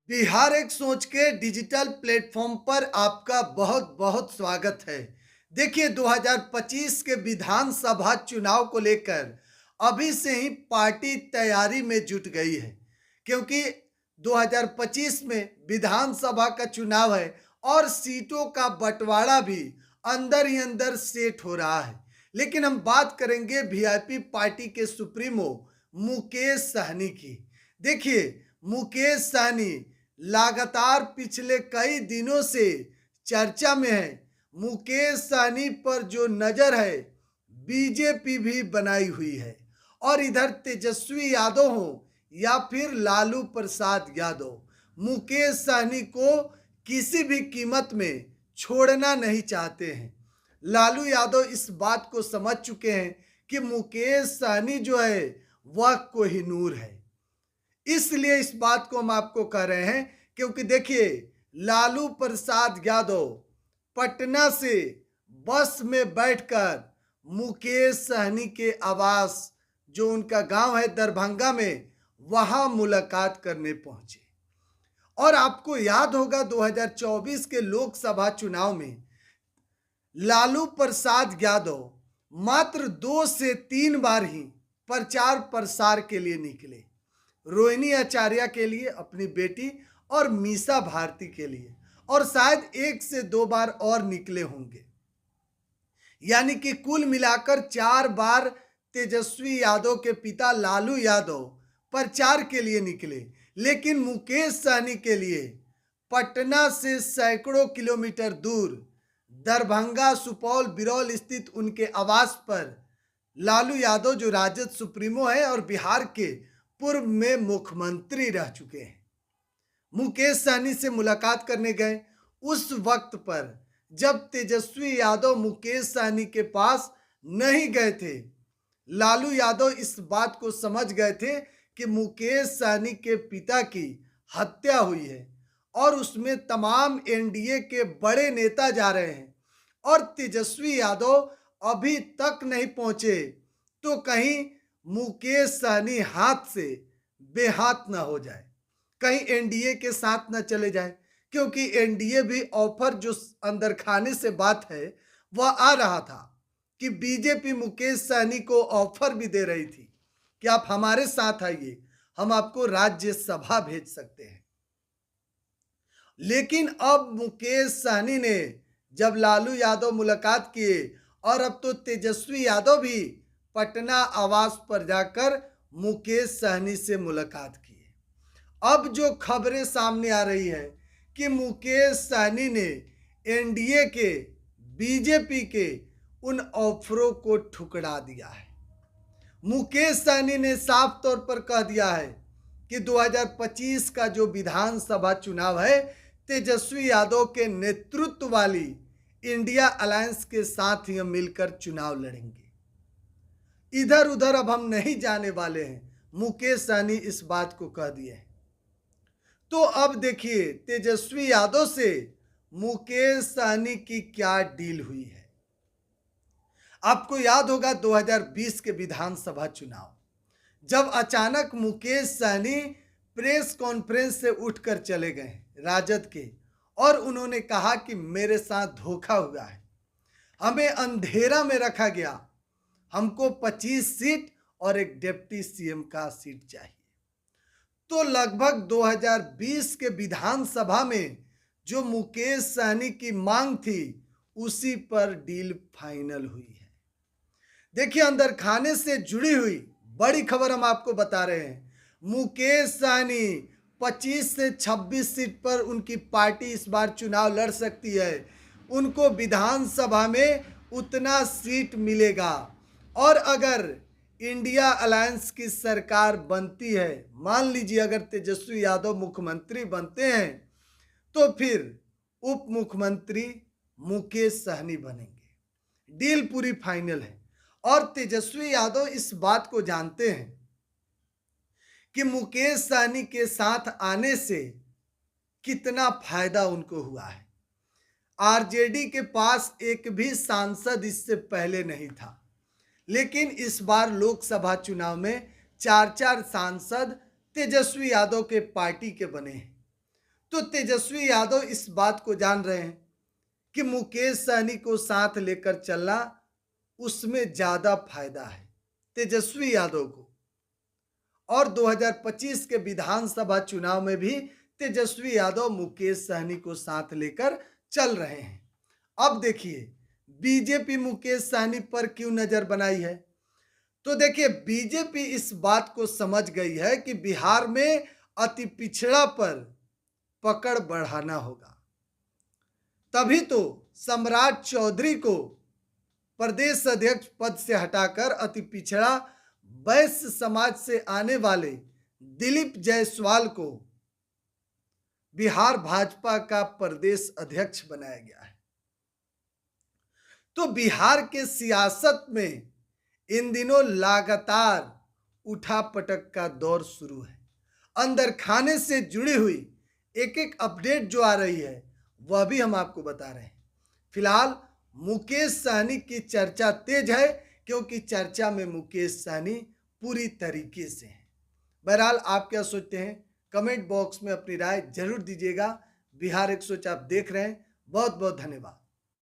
बिहार एक सोच के डिजिटल प्लेटफॉर्म पर आपका बहुत बहुत स्वागत है। देखिए 2025 के विधानसभा चुनाव को लेकर अभी से ही पार्टी तैयारी में जुट गई है, क्योंकि 2025 में विधानसभा का चुनाव है और सीटों का बंटवारा भी अंदर ही अंदर सेट हो रहा है। लेकिन हम बात करेंगे वीआईपी पार्टी के सुप्रीमो मुकेश सहनी की। देखिए मुकेश सहनी लगातार पिछले कई दिनों से चर्चा में है। मुकेश सहनी पर जो नजर है बीजेपी भी बनाई हुई है, और इधर तेजस्वी यादव हो या फिर लालू प्रसाद यादव, मुकेश सहनी को किसी भी कीमत में छोड़ना नहीं चाहते हैं। लालू यादव इस बात को समझ चुके हैं कि मुकेश सहनी जो है वह कोहिनूर है। इसलिए इस बात को हम आपको कह रहे हैं, क्योंकि देखिए लालू प्रसाद यादव पटना से बस में बैठकर मुकेश सहनी के आवास, जो उनका गांव है दरभंगा में, वहां मुलाकात करने पहुंचे। और आपको याद होगा 2024 के लोकसभा चुनाव में लालू प्रसाद यादव मात्र 2 से 3 बार ही प्रचार प्रसार के लिए निकले। रोहिणी आचार्य के लिए, अपनी बेटी, और मीसा भारती के लिए, और शायद 1 से 2 बार और निकले होंगे। यानी कि कुल मिलाकर 4 बार तेजस्वी यादव के पिता लालू यादव प्रचार के लिए निकले। लेकिन मुकेश सहनी के लिए पटना से सैकड़ों किलोमीटर दूर दरभंगा, सुपौल, बिरौल स्थित उनके आवास पर लालू यादव, जो राजद सुप्रीमो है और बिहार के पूर्व में मुख्यमंत्री रह चुके हैं, मुकेश सहनी से मुलाकात करने गए। उस वक्त पर जब तेजस्वी यादव मुकेश सहनी के पास नहीं गए थे, लालू यादव इस बात को समझ गए थे कि मुकेश सहनी के पिता की हत्या हुई है और उसमें तमाम एनडीए के बड़े नेता जा रहे हैं, और तेजस्वी यादव अभी तक नहीं पहुंचे, तो कहीं मुकेश सहनी हाथ से बेहाथ ना हो जाए, कहीं एनडीए के साथ ना चले जाए। क्योंकि एनडीए भी ऑफर, जो अंदर खाने से बात है, वह आ रहा था कि बीजेपी मुकेश सहनी को ऑफर भी दे रही थी कि आप हमारे साथ आइए, हम आपको राज्यसभा भेज सकते हैं। लेकिन अब मुकेश सहनी ने जब लालू यादव मुलाकात किए, और अब तो तेजस्वी यादव भी पटना आवास पर जाकर मुकेश सहनी से मुलाकात की। अब जो खबरें सामने आ रही है कि मुकेश सहनी ने एनडीए के, बीजेपी के उन ऑफरों को ठुकरा दिया है। मुकेश सहनी ने साफ तौर पर कह दिया है कि 2025 का जो विधानसभा चुनाव है, तेजस्वी यादव के नेतृत्व वाली इंडिया अलायंस के साथ ही हम मिलकर चुनाव लड़ेंगे। इधर उधर अब हम नहीं जाने वाले हैं, मुकेश सहनी इस बात को कह दिए हैं। तो अब देखिए तेजस्वी यादव से मुकेश सहनी की क्या डील हुई है। आपको याद होगा 2020 के विधानसभा चुनाव, जब अचानक मुकेश सहनी प्रेस कॉन्फ्रेंस से उठकर चले गए राजद के, और उन्होंने कहा कि मेरे साथ धोखा हुआ है, हमें अंधेरा में रखा गया, हमको 25 सीट और एक डिप्टी सीएम का सीट चाहिए। तो लगभग 2020 के विधानसभा में जो मुकेश सहनी की मांग थी, उसी पर डील फाइनल हुई है। देखिए अंदर खाने से जुड़ी हुई बड़ी खबर हम आपको बता रहे हैं। मुकेश सहनी 25 से 26 सीट पर उनकी पार्टी इस बार चुनाव लड़ सकती है। उनको विधानसभा में उतना सीट मिलेगा, और अगर इंडिया अलायंस की सरकार बनती है, मान लीजिए अगर तेजस्वी यादव मुख्यमंत्री बनते हैं, तो फिर उप मुख्यमंत्री मुकेश सहनी बनेंगे। डील पूरी फाइनल है, और तेजस्वी यादव इस बात को जानते हैं कि मुकेश सहनी के साथ आने से कितना फायदा उनको हुआ है। आरजेडी के पास एक भी सांसद इससे पहले नहीं था, लेकिन इस बार लोकसभा चुनाव में 4-4 सांसद तेजस्वी यादव के पार्टी के बने हैं। तो तेजस्वी यादव इस बात को जान रहे हैं कि मुकेश सहनी को साथ लेकर चलना उसमें ज्यादा फायदा है तेजस्वी यादव को। और 2025 के विधानसभा चुनाव में भी तेजस्वी यादव मुकेश सहनी को साथ लेकर चल रहे हैं। अब देखिए बीजेपी मुकेश सहनी पर क्यों नजर बनाई है। तो देखिए बीजेपी इस बात को समझ गई है कि बिहार में अति पिछड़ा पर पकड़ बढ़ाना होगा, तभी तो सम्राट चौधरी को प्रदेश अध्यक्ष पद से हटाकर अति पिछड़ा वैश्य समाज से आने वाले दिलीप जायसवाल को बिहार भाजपा का प्रदेश अध्यक्ष बनाया गया है। तो बिहार के सियासत में इन दिनों लगातार उठापटक का दौर शुरू है। अंदर खाने से जुड़ी हुई एक एक अपडेट जो आ रही है वह भी हम आपको बता रहे हैं। फिलहाल मुकेश सहनी की चर्चा तेज है, क्योंकि चर्चा में मुकेश सहनी पूरी तरीके से है। बहरहाल आप क्या सोचते हैं, कमेंट बॉक्स में अपनी राय जरूर दीजिएगा। बिहार 104 आप देख रहे हैं। बहुत बहुत धन्यवाद।